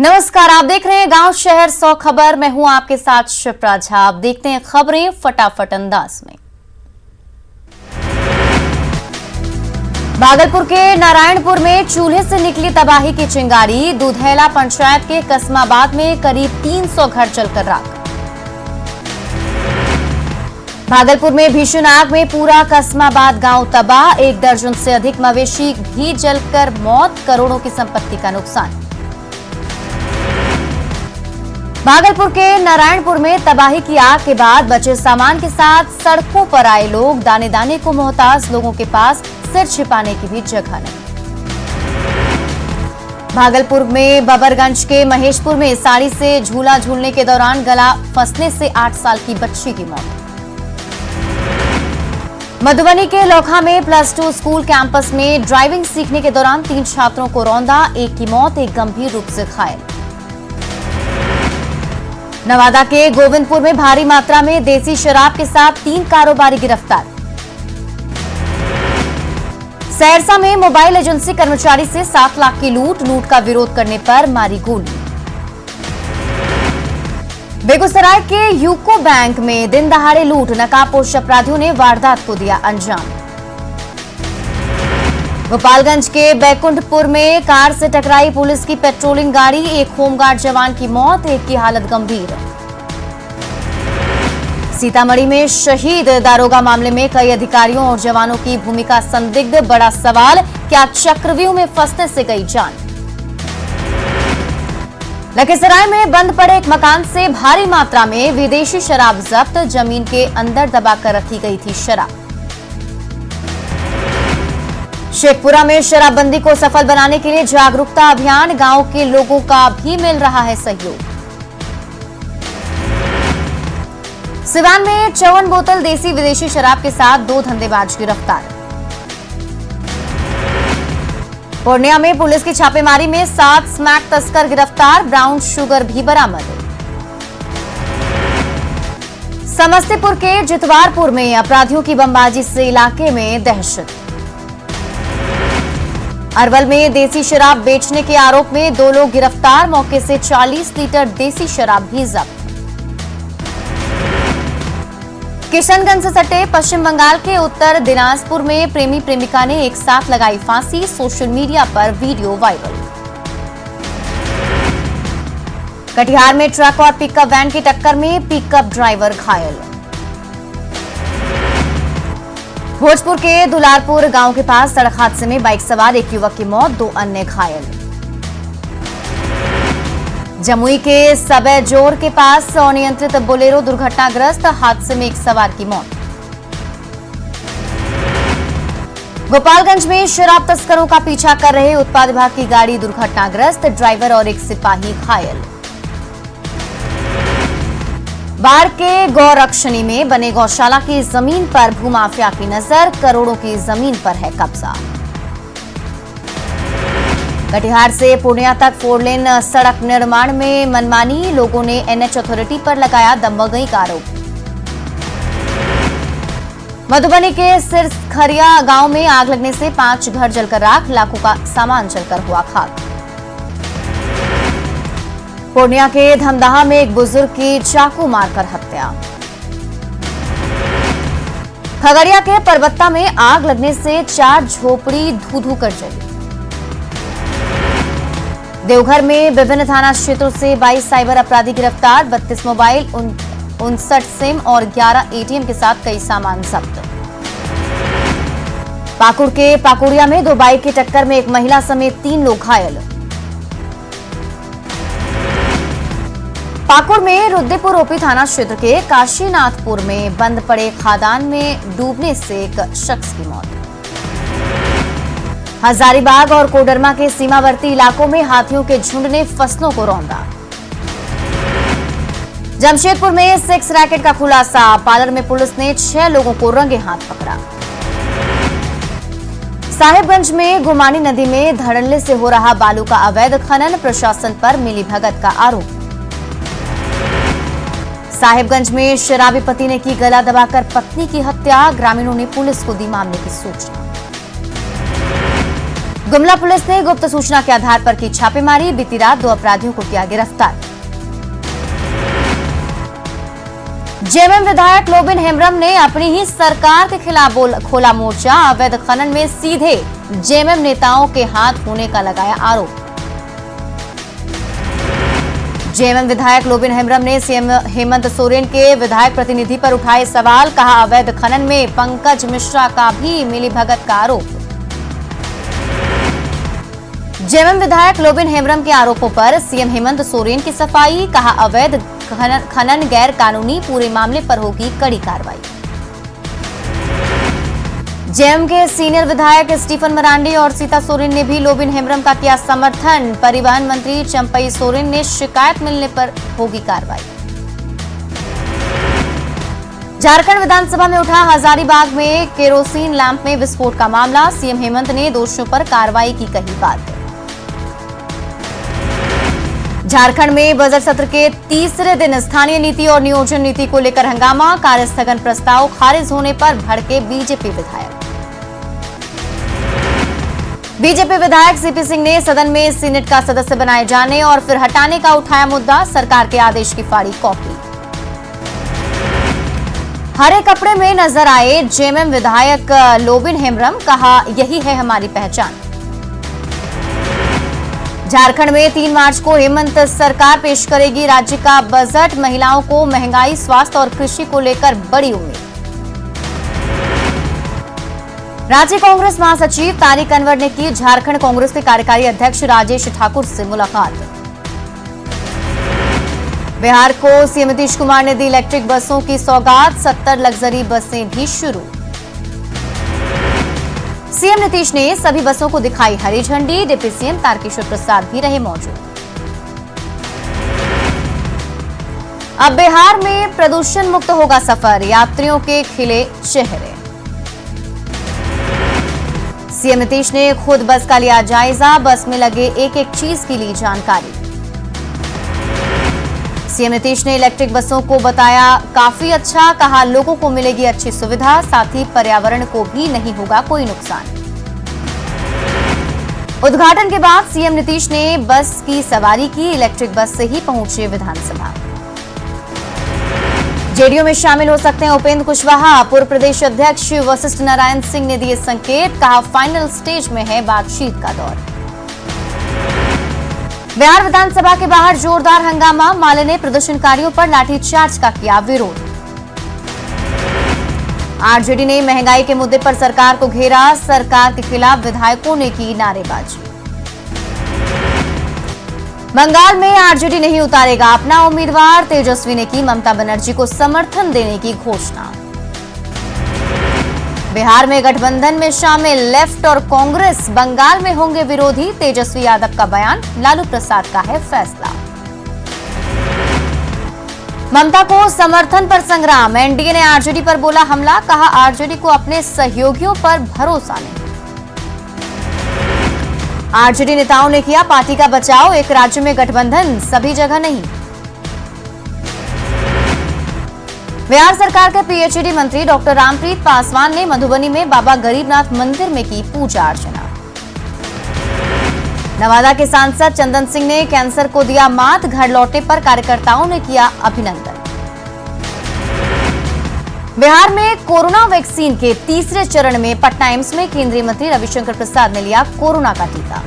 नमस्कार, आप देख रहे हैं गांव शहर 100 खबर। मैं हूं आपके साथ शिप्रा झा। आप देखते हैं खबरें फटाफट अंदाज में। भागलपुर के नारायणपुर में चूल्हे से निकली तबाही की चिंगारी। दूधैला पंचायत के कस्माबाद में करीब 300 घर जलकर राख। भागलपुर में भीषण आग में पूरा कस्माबाद गांव तबाह। 1 दर्जन से अधिक मवेशी भी जलकर मौत, करोड़ों की संपत्ति का नुकसान। भागलपुर के नारायणपुर में तबाही की आग के बाद बचे सामान के साथ सड़कों पर आए लोग। दाने दाने को मोहताज लोगों के पास सिर छिपाने की भी जगह नहीं। भागलपुर में बबरगंज के महेशपुर में साड़ी से झूला झूलने के दौरान गला फंसने से 8 साल की बच्ची की मौत। मधुबनी के लोखा में +2 स्कूल कैंपस में ड्राइविंग सीखने के दौरान 3 छात्रों को रौंदा। 1 की मौत, 1 गंभीर रूप से घायल। नवादा के गोविंदपुर में भारी मात्रा में देसी शराब के साथ 3 कारोबारी गिरफ्तार। सहरसा में मोबाइल एजेंसी कर्मचारी से 7 लाख की लूट का विरोध करने पर मारी गोली। बेगूसराय के यूको बैंक में दिन दहाड़े लूट, नकाबपोश अपराधियों ने वारदात को दिया अंजाम। गोपालगंज के बैकुंठपुर में कार से टकराई पुलिस की पेट्रोलिंग गाड़ी। 1 होमगार्ड जवान की मौत, 1 की हालत गंभीर। सीतामढ़ी में शहीद दारोगा मामले में कई अधिकारियों और जवानों की भूमिका संदिग्ध। बड़ा सवाल, क्या चक्रव्यूह में फंसने से गई जान। लखीसराय में बंद पड़े एक मकान से भारी मात्रा में विदेशी शराब जब्त। जमीन के अंदर दबाकर रखी गई थी शराब। शेखपुरा में शराबबंदी को सफल बनाने के लिए जागरूकता अभियान। गांव के लोगों का भी मिल रहा है सहयोग। सिवान में 54 बोतल देसी विदेशी शराब के साथ 2 धंधेबाज गिरफ्तार। पूर्णिया में पुलिस की छापेमारी में 7 स्मैक तस्कर गिरफ्तार। ब्राउन शुगर भी बरामद। समस्तीपुर के जितवारपुर में अपराधियों की बमबाजी से इलाके में दहशत। अरवल में देसी शराब बेचने के आरोप में 2 लोग गिरफ्तार। मौके से 40 लीटर देसी शराब भी जब्त। किशनगंज से सटे पश्चिम बंगाल के उत्तर दिनाजपुर में प्रेमी प्रेमिका ने एक साथ लगाई फांसी। सोशल मीडिया पर वीडियो वायरल। कटिहार में ट्रक और पिकअप वैन की टक्कर में पिकअप ड्राइवर घायल। भोजपुर के दुलारपुर गांव के पास सड़क हादसे में बाइक सवार 1 युवक की मौत, 2 अन्य घायल। जमुई के सबेजोर के पास अनियंत्रित बोलेरो दुर्घटनाग्रस्त, हादसे में 1 सवार की मौत। गोपालगंज में शराब तस्करों का पीछा कर रहे उत्पाद विभाग की गाड़ी दुर्घटनाग्रस्त, ड्राइवर और 1 सिपाही घायल। बाढ़ के गौरक्षणी में बने गौशाला की जमीन पर भूमाफिया की नजर। करोड़ों की जमीन पर है कब्जा। कटिहार से पूर्णिया तक 4 लेन सड़क निर्माण में मनमानी। लोगों ने NH अथॉरिटी पर लगाया दंबगई का आरोप। मधुबनी के सिरखरिया गांव में आग लगने से 5 घर जलकर राख, लाखों का सामान जलकर हुआ खाक। पूर्णिया के धमदाहा में एक बुजुर्ग की चाकू मारकर हत्या। खगड़िया के परबत्ता में आग लगने से 4 झोपड़ी धू-धू कर जली। देवघर में विभिन्न थाना क्षेत्रों से 22 साइबर अपराधी गिरफ्तार। 32 मोबाइल, 59 सिम और 11 ATM के साथ कई सामान जब्त। पाकुड़ के पाकुड़िया में 2 बाइक की टक्कर में एक महिला समेत 3 लोग घायल। पाकुड़ में रुद्रपुर ओपी थाना क्षेत्र के काशीनाथपुर में बंद पड़े खादान में डूबने से 1 शख्स की मौत। हजारीबाग और कोडरमा के सीमावर्ती इलाकों में हाथियों के झुंड ने फसलों को रौंदा। जमशेदपुर में सेक्स रैकेट का खुलासा। पार्लर में पुलिस ने 6 लोगों को रंगे हाथ पकड़ा। साहिबगंज में गुमानी नदी में धड़ल्ले से हो रहा बालू का अवैध खनन, प्रशासन पर मिलीभगत का आरोप। साहिबगंज में शराबी पति ने की गला दबाकर पत्नी की हत्या। ग्रामीणों ने पुलिस को दी मामले की सूचना। गुमला पुलिस ने गुप्त सूचना के आधार पर की छापेमारी। बीती रात 2 अपराधियों को किया गिरफ्तार। जेएमएम विधायक लोबिन हेम्ब्रम ने अपनी ही सरकार के खिलाफ खोला मोर्चा। अवैध खनन में सीधे जेएमएम नेताओं के हाथ होने का लगाया आरोप। जेएमएम विधायक लोबिन हेम्ब्रम ने सीएम हेमंत सोरेन के विधायक प्रतिनिधि पर उठाए सवाल। कहा, अवैध खनन में पंकज मिश्रा का भी मिलीभगत का आरोप। जेएमएम विधायक लोबिन हेम्ब्रम के आरोपों पर सीएम हेमंत सोरेन की सफाई। कहा, अवैध खनन गैर कानूनी, पूरे मामले पर होगी कड़ी कार्रवाई। जेएमएम के सीनियर विधायक स्टीफन मरांडी और सीता सोरेन ने भी लोबिन हेम्ब्रम का किया समर्थन। परिवहन मंत्री चंपई सोरेन ने शिकायत मिलने पर होगी कार्रवाई। झारखंड विधानसभा में उठा हजारीबाग में केरोसिन लैंप में विस्फोट का मामला। सीएम हेमंत ने दोषियों पर कार्रवाई की कही बात। झारखंड में बजट सत्र के तीसरे दिन स्थानीय नीति और नियोजन नीति को लेकर हंगामा। कार्यस्थगन प्रस्ताव खारिज होने पर भड़के बीजेपी विधायक। बीजेपी विधायक सीपी सिंह ने सदन में सीनेट का सदस्य बनाए जाने और फिर हटाने का उठाया मुद्दा। सरकार के आदेश की फाड़ी कॉपी। हरे कपड़े में नजर आए जेएमएम विधायक लोबिन हेम्ब्रम। कहा, यही है हमारी पहचान। झारखंड में 3 मार्च को हेमंत सरकार पेश करेगी राज्य का बजट। महिलाओं को महंगाई, स्वास्थ्य और कृषि को लेकर बड़ी उम्मीद। राज्य कांग्रेस महासचिव तारिक अनवर ने की झारखंड कांग्रेस के कार्यकारी अध्यक्ष राजेश ठाकुर से मुलाकात। बिहार को सीएम नीतीश कुमार ने दी इलेक्ट्रिक बसों की सौगात। 70 लग्जरी बसें भी शुरू। सीएम नीतीश ने सभी बसों को दिखाई हरी झंडी। डिप्टी सीएम तारकिशोर प्रसाद भी रहे मौजूद। अब बिहार में प्रदूषण मुक्त होगा सफर। यात्रियों के खिले चेहरे। सीएम नीतीश ने खुद बस का लिया जायजा। बस में लगे एक एक चीज की ली जानकारी। सीएम नीतीश ने इलेक्ट्रिक बसों को बताया काफी अच्छा। कहा, लोगों को मिलेगी अच्छी सुविधा, साथ ही पर्यावरण को भी नहीं होगा कोई नुकसान। उद्घाटन के बाद सीएम नीतीश ने बस की सवारी की। इलेक्ट्रिक बस से ही पहुंचे विधानसभा। जेडीयू में शामिल हो सकते हैं उपेंद्र कुशवाहा। पूर्व प्रदेश अध्यक्ष वशिष्ठ नारायण सिंह ने दिए संकेत। कहा, फाइनल स्टेज में है बातचीत का दौर। बिहार विधानसभा के बाहर जोरदार हंगामा। माले ने प्रदर्शनकारियों पर लाठीचार्ज का किया विरोध। आरजेडी ने महंगाई के मुद्दे पर सरकार को घेरा। सरकार के खिलाफ विधायकों ने की नारेबाजी। बंगाल में आरजेडी नहीं उतारेगा अपना उम्मीदवार। तेजस्वी ने की ममता बनर्जी को समर्थन देने की घोषणा। बिहार में गठबंधन में शामिल लेफ्ट और कांग्रेस। बंगाल में होंगे विरोधी। तेजस्वी यादव का बयान। लालू प्रसाद का है फैसला। ममता को समर्थन पर संग्राम। एनडीए ने आरजेडी पर बोला हमला। कहा, आरजेडी को अपने सहयोगियों पर भरोसा नहीं। आरजेडी नेताओं ने किया पार्टी का बचाव। एक राज्य में गठबंधन, सभी जगह नहीं। बिहार सरकार के पीएचईडी मंत्री डॉक्टर रामप्रीत पासवान ने मधुबनी में बाबा गरीबनाथ मंदिर में की पूजा अर्चना। नवादा के सांसद चंदन सिंह ने कैंसर को दिया मात। घर लौटने पर कार्यकर्ताओं ने किया अभिनंदन। बिहार में कोरोना वैक्सीन के तीसरे चरण में पटना एम्स में केंद्रीय मंत्री रविशंकर प्रसाद ने लिया कोरोना का टीका।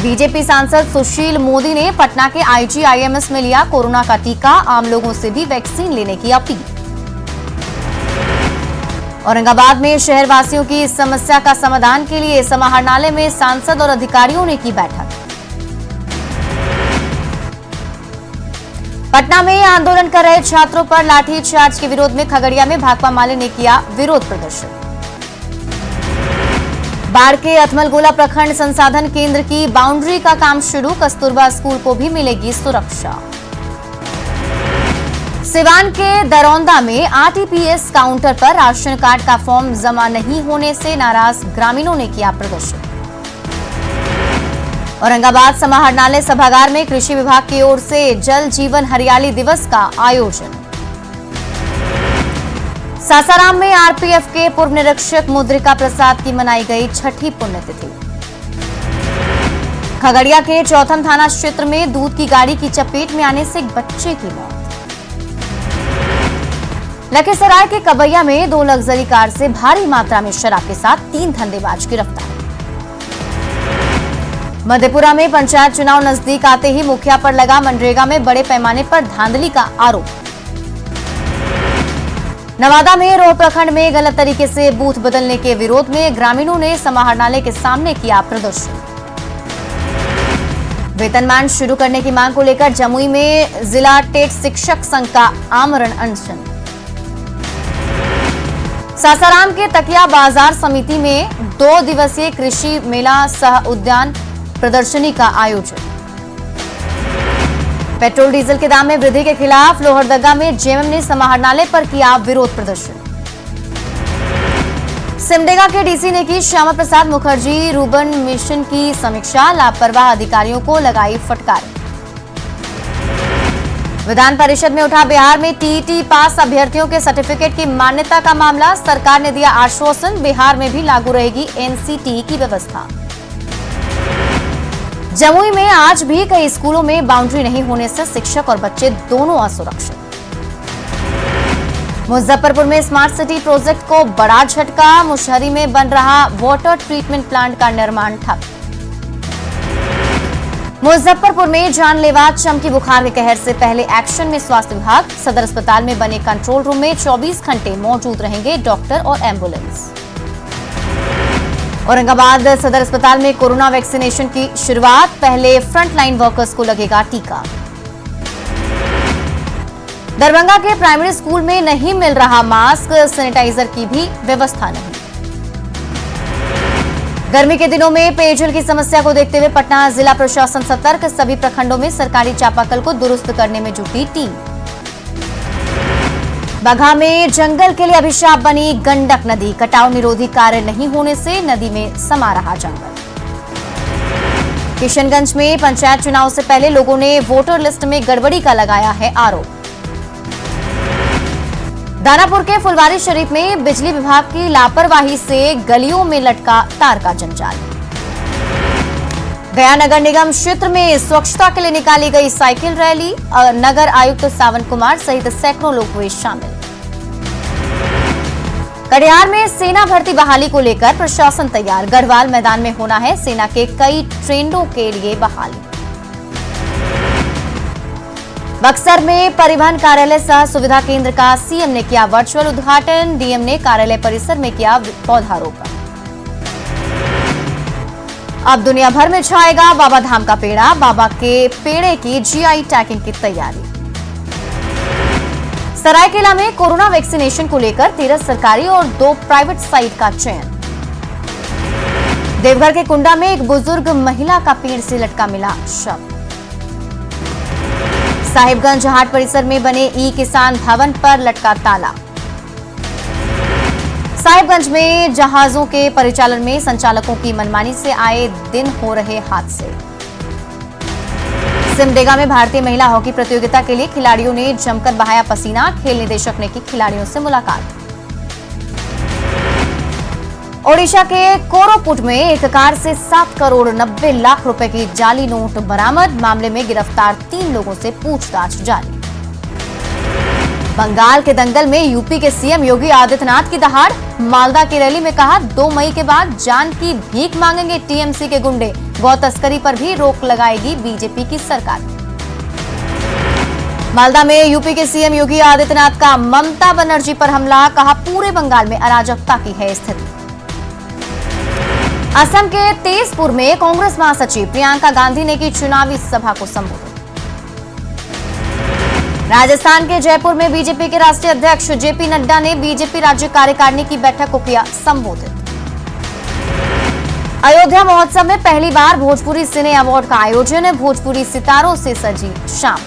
बीजेपी सांसद सुशील मोदी ने पटना के आईजीआईएमएस में लिया कोरोना का टीका। आम लोगों से भी वैक्सीन लेने की अपील। औरंगाबाद में शहरवासियों की समस्या का समाधान के लिए समाहरणालय में सांसद और अधिकारियों ने की बैठक। पटना में आंदोलन कर रहे छात्रों पर लाठीचार्ज के विरोध में खगड़िया में भाकपा माले ने किया विरोध प्रदर्शन। बाढ़ के अथमलगोला प्रखंड संसाधन केंद्र की बाउंड्री का काम शुरू। कस्तूरबा स्कूल को भी मिलेगी सुरक्षा। सिवान के दरौंदा में आरटीपीएस काउंटर पर राशन कार्ड का फॉर्म जमा नहीं होने से नाराज ग्रामीणों ने किया प्रदर्शन। औरंगाबाद समाहरणालय सभागार में कृषि विभाग की ओर से जल जीवन हरियाली दिवस का आयोजन। सासाराम में आरपीएफ के पूर्व निरीक्षक मुद्रिका प्रसाद की मनाई गई छठी पुण्यतिथि। खगड़िया के चौथम थाना क्षेत्र में दूध की गाड़ी की चपेट में आने से एक बच्चे की मौत। लखीसराय के कबैया में 2 लग्जरी कार से भारी मात्रा में शराब के साथ 3 धंधेबाज गिरफ्तार। मधेपुरा में पंचायत चुनाव नजदीक आते ही मुखिया पर लगा मनरेगा में बड़े पैमाने पर धांधली का आरोप। नवादा में रोह प्रखंड में गलत तरीके से बूथ बदलने के विरोध में ग्रामीणों ने समाहरणालय के सामने किया प्रदर्शन। वेतनमान शुरू करने की मांग को लेकर जमुई में जिला टेट शिक्षक संघ का आमरण अनशन। सासाराम के तकिया बाजार समिति में 2 दिवसीय कृषि मेला सह उद्यान प्रदर्शनी का आयोजन। पेट्रोल डीजल के दाम में वृद्धि के खिलाफ लोहरदगा में जेएमएम ने समाहरणालय पर किया विरोध प्रदर्शन। सिमडेगा के डीसी ने की श्यामा प्रसाद मुखर्जी रूबन मिशन की समीक्षा, लापरवाह अधिकारियों को लगाई फटकार। विधान परिषद में उठा बिहार में टीईटी पास अभ्यर्थियों के सर्टिफिकेट की मान्यता का मामला, सरकार ने दिया आश्वासन, बिहार में भी लागू रहेगी एनसीटी की व्यवस्था। जमुई में आज भी कई स्कूलों में बाउंड्री नहीं होने से शिक्षक और बच्चे दोनों असुरक्षित। मुजफ्फरपुर में स्मार्ट सिटी प्रोजेक्ट को बड़ा झटका, मुशहरी में बन रहा वाटर ट्रीटमेंट प्लांट का निर्माण ठप। मुजफ्फरपुर में जानलेवा चमकी बुखार के कहर से पहले एक्शन में स्वास्थ्य विभाग, सदर अस्पताल में बने कंट्रोल रूम में 24 घंटे मौजूद रहेंगे डॉक्टर और एम्बुलेंस। औरंगाबाद सदर अस्पताल में कोरोना वैक्सीनेशन की शुरुआत, पहले फ्रंटलाइन वर्कर्स को लगेगा टीका। दरभंगा के प्राइमरी स्कूल में नहीं मिल रहा मास्क, सैनिटाइजर की भी व्यवस्था नहीं। गर्मी के दिनों में पेयजल की समस्या को देखते हुए पटना जिला प्रशासन सतर्क, सभी प्रखंडों में सरकारी चापाकल को दुरुस्त करने में जुटी टीम। बगहा में जंगल के लिए अभिशाप बनी गंडक नदी, कटाव निरोधी कार्य नहीं होने से नदी में समा रहा जंगल। किशनगंज में पंचायत चुनाव से पहले लोगों ने वोटर लिस्ट में गड़बड़ी का लगाया है आरोप। दानापुर के फुलवारी शरीफ में बिजली विभाग की लापरवाही से गलियों में लटका तार का जंजाल। गया नगर निगम क्षेत्र में स्वच्छता के लिए निकाली गई साइकिल रैली, नगर आयुक्त सावन कुमार सहित सैकड़ों लोग हुए शामिल। कटिहार में सेना भर्ती बहाली को लेकर प्रशासन तैयार, गढ़वाल मैदान में होना है सेना के कई ट्रेंडों के लिए बहाली। बक्सर में परिवहन कार्यालय सह सुविधा केंद्र का सीएम ने किया वर्चुअल उद्घाटन, डीएम ने कार्यालय परिसर में किया पौधारोपण। अब दुनिया भर में छाएगा बाबा धाम का पेड़ा, बाबा के पेड़े की जीआई टैगिंग की तैयारी। सरायकेला में कोरोना वैक्सीनेशन को लेकर 13 सरकारी और 2 प्राइवेट साइट का चयन। देवघर के कुंडा में एक बुजुर्ग महिला का पेड़ से लटका मिला शव। साहिबगंज हाट परिसर में बने ई किसान भवन पर लटका ताला। साहिबगंज में जहाजों के परिचालन में संचालकों की मनमानी से आए दिन हो रहे हादसे। सिमडेगा में भारतीय महिला हॉकी प्रतियोगिता के लिए खिलाड़ियों ने जमकर बहाया पसीना, खेल निदेशक ने की खिलाड़ियों से मुलाकात। ओडिशा के कोरापुट में एक कार से 7 करोड़ 90 लाख रुपए की जाली नोट बरामद, मामले में गिरफ्तार 3 लोगों से पूछताछ जारी। बंगाल के दंगल में यूपी के सीएम योगी आदित्यनाथ की दहाड़, मालदा की रैली में कहा 2 मई के बाद जान की भीख मांगेंगे टीएमसी के गुंडे, गौ तस्करी पर भी रोक लगाएगी बीजेपी की सरकार। मालदा में यूपी के सीएम योगी आदित्यनाथ का ममता बनर्जी पर हमला, कहा पूरे बंगाल में अराजकता की है स्थिति। असम के तेजपुर में कांग्रेस महासचिव प्रियंका गांधी ने की चुनावी सभा को संबोधित। राजस्थान के जयपुर में बीजेपी के राष्ट्रीय अध्यक्ष जेपी नड्डा ने बीजेपी राज्य कार्यकारिणी की बैठक को किया संबोधित। अयोध्या महोत्सव में पहली बार भोजपुरी सिने अवार्ड का आयोजन, भोजपुरी सितारों से सजी शाम।